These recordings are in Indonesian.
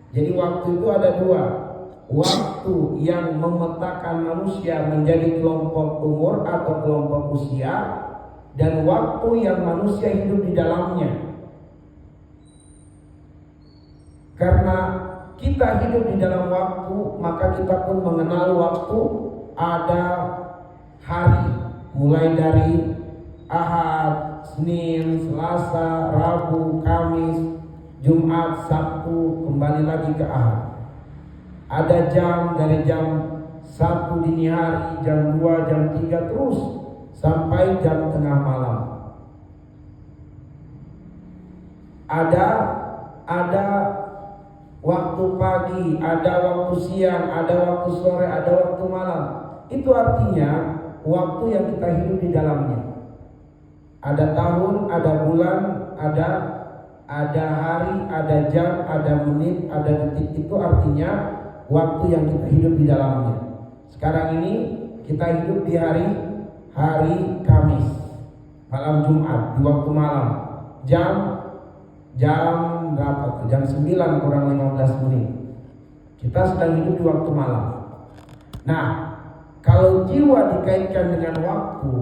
Jadi waktu itu ada dua. Waktu yang memetakan manusia menjadi kelompok umur atau kelompok usia, dan waktu yang manusia hidup di dalamnya. Karena kita hidup di dalam waktu, maka kita pun mengenal waktu. Ada hari, mulai dari Ahad, Senin, Selasa, Rabu, Kamis, Jumat, Sabtu, kembali lagi ke Ahad. Ada jam, dari jam 1 dini hari, jam 2, jam 3, terus sampai jam tengah malam. Ada waktu pagi, ada waktu siang, ada waktu sore, ada waktu malam. Itu artinya waktu yang kita hidup di dalamnya. Ada tahun, ada bulan, ada hari, ada jam, ada menit, ada detik. Itu artinya waktu yang kita hidup di dalamnya. Sekarang ini kita hidup di hari Kamis, malam Jumat, di waktu malam. Jam berapa? Jam 9 kurang 15 menit. Kita sedang hidup di waktu malam. Nah, kalau jiwa dikaitkan dengan waktu,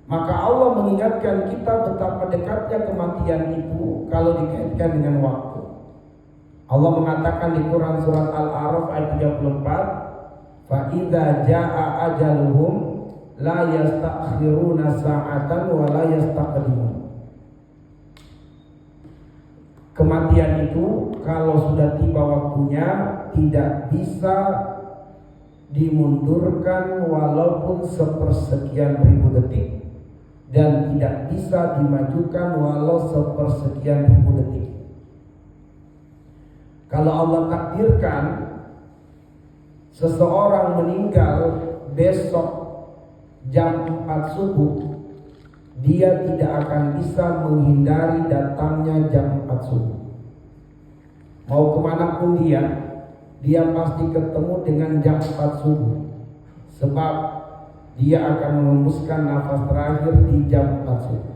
maka Allah mengingatkan kita betapa dekatnya kematian itu kalau dikaitkan dengan waktu. Allah mengatakan di Quran surat Al-A'raf ayat 34, "Fa idza jaa ajaluhum la yastakhiruna sa'atan wa la yastaqdimun." Kematian itu kalau sudah tiba waktunya tidak bisa dimundurkan walaupun sepersekian ribu detik, dan tidak bisa dimajukan walau sepersekian ribu detik. Kalau Allah takdirkan seseorang meninggal besok jam 4 subuh, dia tidak akan bisa menghindari datangnya jam 4 subuh. Mau kemana pun dia pasti ketemu dengan jam 4 subuh. Sebab dia akan mengembuskan nafas terakhir di jam 4 subuh.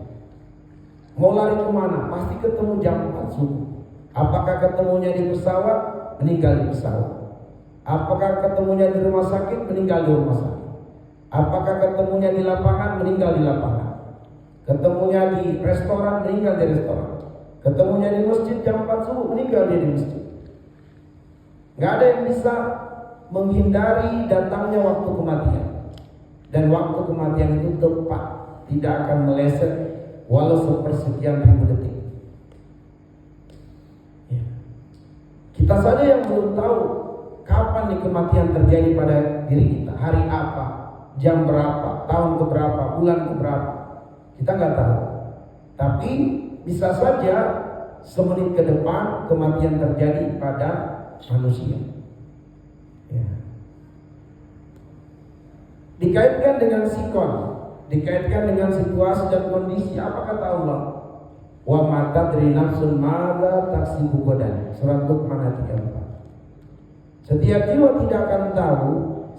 Mau lari kemana? Pasti ketemu jam 4 subuh. Apakah ketemunya di pesawat? Meninggal di pesawat. Apakah ketemunya di rumah sakit? Meninggal di rumah sakit. Apakah ketemunya di lapangan? Meninggal di lapangan. Ketemunya di restoran? Meninggal di restoran. Ketemunya di masjid jam 4 subuh? Meninggal dia di masjid. Gak ada yang bisa menghindari datangnya waktu kematian. Dan waktu kematian itu tepat, tidak akan meleset walau sepersekian ribu detik. Ya. Kita saja yang belum tahu kapan nih kematian terjadi pada diri kita, hari apa, jam berapa, tahun keberapa, bulan keberapa, kita nggak tahu. Tapi bisa saja semenit ke depan kematian terjadi pada manusia. Ya. Dikaitkan dengan sikon, dikaitkan dengan situasi dan kondisi. Apa kata Allah? Wa ma tadri nafsun madza taksibu ghadan. Surat Luqman ayat 34. Setiap jiwa tidak akan tahu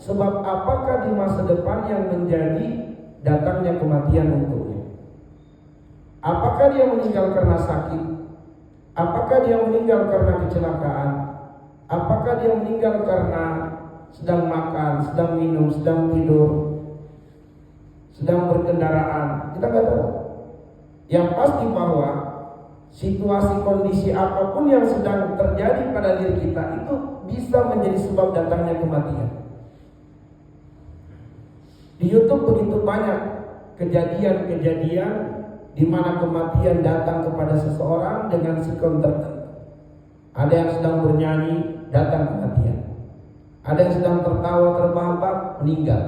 sebab apakah di masa depan yang menjadi datangnya kematian untuknya. Apakah dia meninggal karena sakit? Apakah dia meninggal karena kecelakaan? Apakah dia meninggal karena sedang makan, sedang minum, sedang tidur, sedang berkendaraan? Kita nggak tahu. Yang pasti bahwa situasi kondisi apapun yang sedang terjadi pada diri kita itu bisa menjadi sebab datangnya kematian. Di YouTube begitu banyak kejadian-kejadian di mana kematian datang kepada seseorang dengan sikon tertentu. Ada yang sedang bernyanyi, datang kematian. Ada yang sedang tertawa terbahak-bahak, meninggal.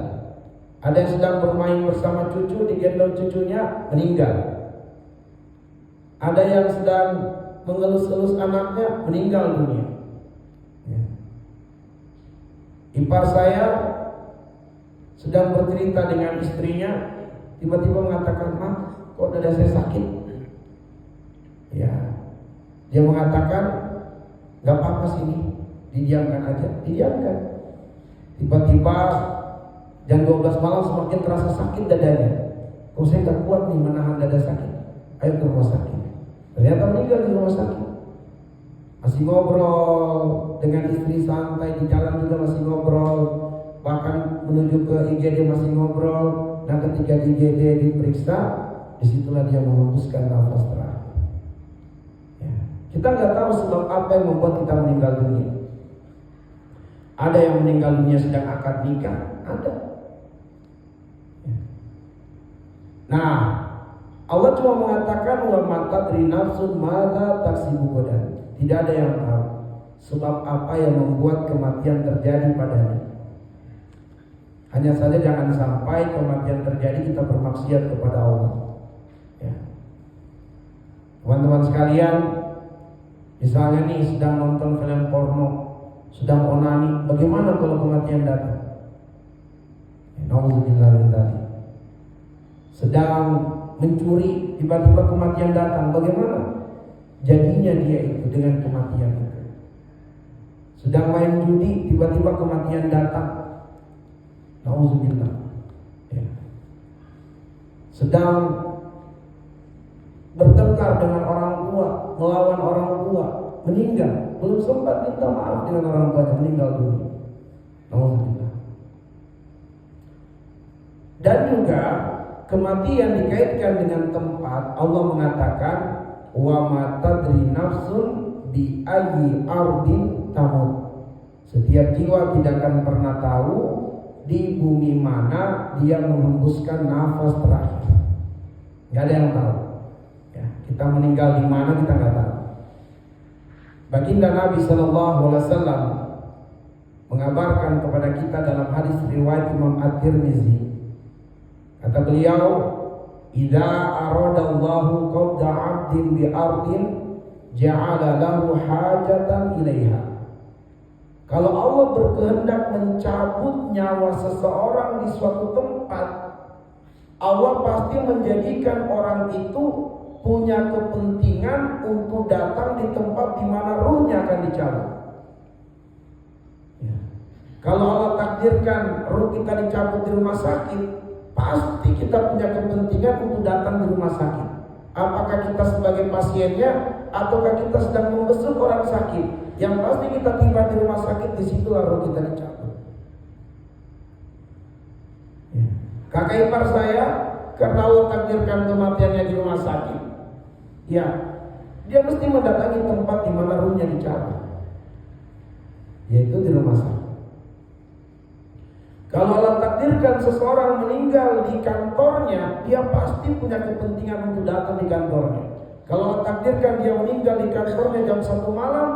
Ada yang sedang bermain bersama cucu, digendong cucunya, meninggal. Ada yang sedang mengelus-elus anaknya, meninggal dunia. Ya. Ipar saya sedang bercerita dengan istrinya, tiba-tiba mengatakan, "Ma, kok dada saya sakit?" Ya, dia mengatakan, "Gak apa-apa sini, didiamkan aja." Didiamkan. Tiba-tiba jam 12 malam semakin terasa sakit dadanya. Kok saya gak kuat nih menahan dada sakit. Ayo ke rumah sakit. Ternyata meninggal di rumah sakit. masih ngobrol dengan istri, santai di jalan juga masih ngobrol, bahkan menuju ke IGD masih ngobrol. Nah ketika di IGD diperiksa, disitulah dia menghembuskan nafas terakhir. Ya. Kita nggak tahu sebab apa yang membuat kita meninggal dunia. Ada yang meninggal dunia sedang akad nikah, ada. Ya. Nah, Allah cuma mengatakan wa ma tadri nafsun madza taksibu ghadan. Tidak ada yang tahu sebab apa yang membuat kematian terjadi padanya. Hanya saja jangan sampai kematian terjadi kita bermaksiat kepada Allah. Ya. Teman-teman sekalian, misalnya nih sedang nonton film porno, sedang onani, bagaimana kalau kematian datang? Nauzubillah min dzalik. Sedang mencuri, tiba-tiba kematian datang, bagaimana jadinya dia itu dengan kematian itu? Sedang main judi, tiba-tiba kematian datang, nauzubillah. Ya. Sedang bertengkar dengan orang tua, melawan orang tua, meninggal, belum sempat minta maaf dengan orang tuanya, meninggal dunia, nauzubillah. Dan juga kematian dikaitkan dengan tempat. Allah mengatakan wa ma tadri nafsun bi ayyi ardin tamut. Setiap jiwa tidak akan pernah tahu di bumi mana dia menghembuskan nafas terakhir. Gak ada yang tahu. Ya, kita meninggal di mana kita nggak tahu. Baginda Nabi Shallallahu Alaihi Wasallam mengabarkan kepada kita dalam hadis riwayat Imam At-Tirmizi. Kata beliau, "Idza aradallahu qabda 'abdin bi ardin, ja'ala lahu hajatan ilaiha." Kalau Allah berkehendak mencabut nyawa seseorang di suatu tempat, Allah pasti menjadikan orang itu punya kepentingan untuk datang di tempat di mana ruhnya akan dicabut. Ya. Kalau Allah takdirkan ruh kita dicabut di rumah sakit, pasti kita punya kepentingan untuk datang di rumah sakit. Apakah kita sebagai pasiennya ataukah kita sedang membesuk orang sakit? Yang pasti kita tiba di rumah sakit, disitulah roh kita dicabut. Ya. Kakak ipar saya karena Allah takdirkan kematiannya di rumah sakit, ya dia mesti mendatangi tempat di mana rohnya dicabut, yaitu di rumah sakit. Kalau Allah takdirkan seseorang meninggal di kantornya, dia pasti punya kepentingan untuk datang di kantornya. Kalau Allah takdirkan dia meninggal di kantornya jam 1 malam,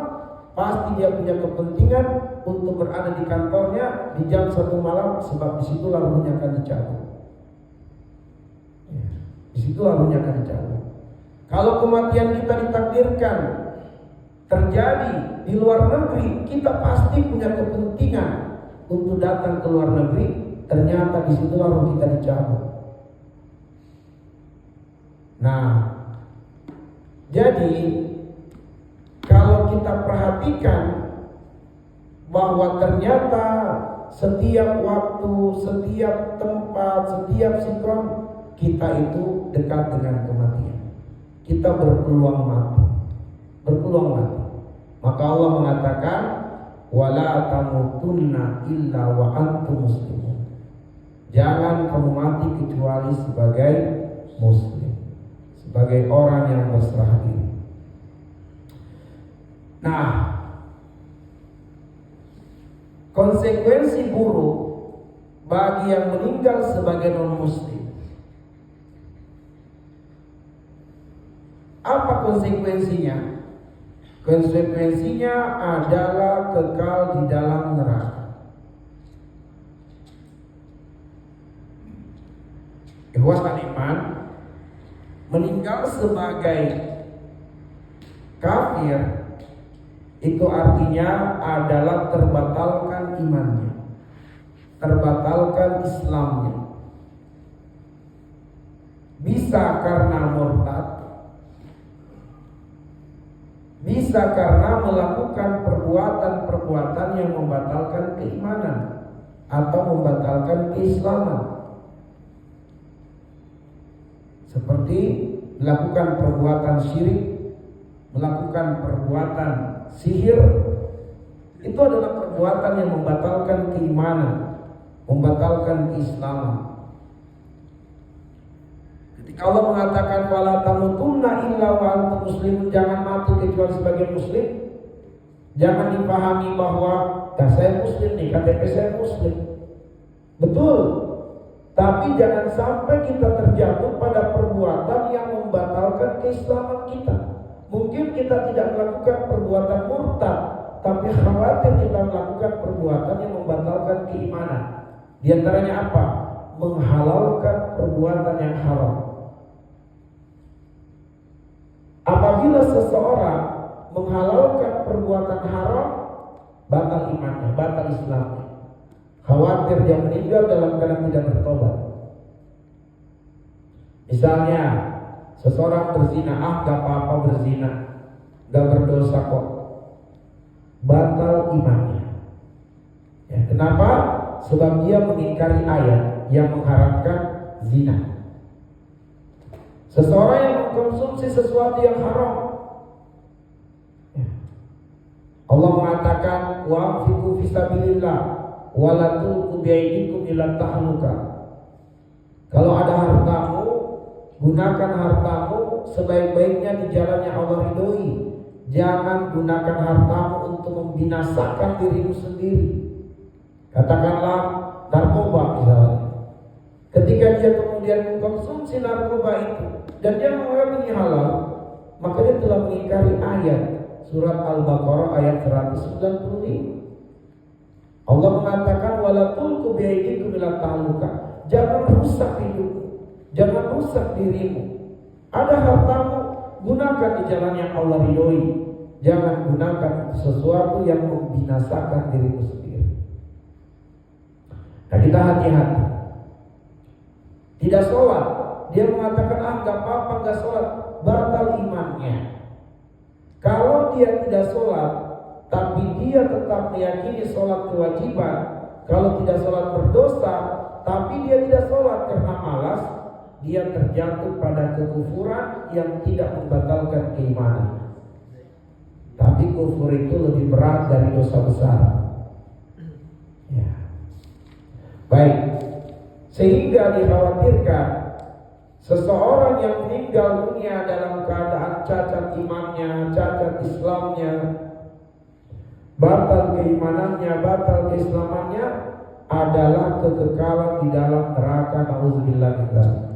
pasti dia punya kepentingan untuk berada di kantornya di jam 1 malam, sebab disitulah ruhnya akan dicabut. Ya, disitulah ruhnya akan dicabut. Kalau kematian kita ditakdirkan terjadi di luar negeri, kita pasti punya kepentingan untuk datang ke luar negeri, ternyata disitulah roh kita dicabut. Nah, jadi kalau kita perhatikan bahwa ternyata setiap waktu, setiap tempat, setiap sikon kita itu dekat dengan kematian. Kita berpeluang mati, berpeluang mati. Maka Allah mengatakan, wala tamutunna illa wa antum muslimun. Jangan kamu mati kecuali sebagai muslim, sebagai orang yang berserah diri. Nah, konsekuensi buruk bagi yang meninggal sebagai non muslim. Apa konsekuensinya? Konsekuensinya adalah kekal di dalam neraka. Ikhwatal iman, meninggal sebagai kafir itu artinya adalah terbatalkan imannya, terbatalkan Islamnya. Bisa karena murtad, bisa karena melakukan perbuatan-perbuatan yang membatalkan keimanan atau membatalkan keislaman, seperti melakukan perbuatan syirik, melakukan perbuatan sihir itu adalah perbuatan yang membatalkan keimanan, membatalkan keislaman. Ketika Allah mengatakan wala tamutunna illa wa antum muslimun, jangan mati kecuali sebagai muslim, jangan dipahami bahwa saya muslim nih, KTP saya muslim. Betul. Tapi jangan sampai kita terjatuh pada perbuatan yang membatalkan keislaman kita. Mungkin kita tidak melakukan perbuatan murtad, tapi khawatir kita melakukan perbuatan yang membatalkan keimanan. Di antaranya apa? Menghalalkan perbuatan yang haram. Apabila seseorang menghalalkan perbuatan haram, batal imannya, batal Islamnya. Khawatir dia meninggal dalam keadaan tidak bertobat. Misalnya seseorang berzina, gak apa-apa berzina, gak berdosa kok, batal imannya. Ya, kenapa? Sebab dia mengingkari ayat yang mengharamkan zina. Seseorang yang mengkonsumsi sesuatu yang haram, ya. Allah mengatakan wa'anfiqu fisabilillah wala tulqu biaydikum ila tahluka. Kalau ada hartamu, gunakan hartamu sebaik-baiknya di jalannya Allah ridhoi. Jangan gunakan hartamu untuk membinasakan dirimu sendiri. Katakanlah narkoba misalnya. Ketika dia kemudian mengkonsumsi narkoba itu dan dia menganggap ini halal, maka dia telah mengingkari ayat surat Al-Baqarah ayat 195. Allah mengatakan wala tulqu biaydikum ila tahluka. Jangan rusak hidupmu, jangan rusak dirimu. Ada hartamu, gunakan di jalan yang Allah ridhoi. Jangan gunakan sesuatu yang membinasakan dirimu sendiri. Nah, kita hati-hati. Tidak sholat, dia mengatakan gak apa-apa gak sholat, batal imannya. Kalau dia tidak sholat, tapi dia tetap meyakini sholat kewajiban, kalau tidak sholat berdosa, tapi dia tidak sholat karena malas, dia terjatuh pada kekufuran yang tidak membatalkan keimanan. Tapi kufur itu lebih berat dari dosa besar. Ya. Baik, sehingga dikhawatirkan seseorang yang meninggal dunia dalam keadaan cacat imannya, cacat Islamnya, batal keimanannya, batal keislamannya adalah kekekalan di dalam neraka. Nauzubillah min dzalik.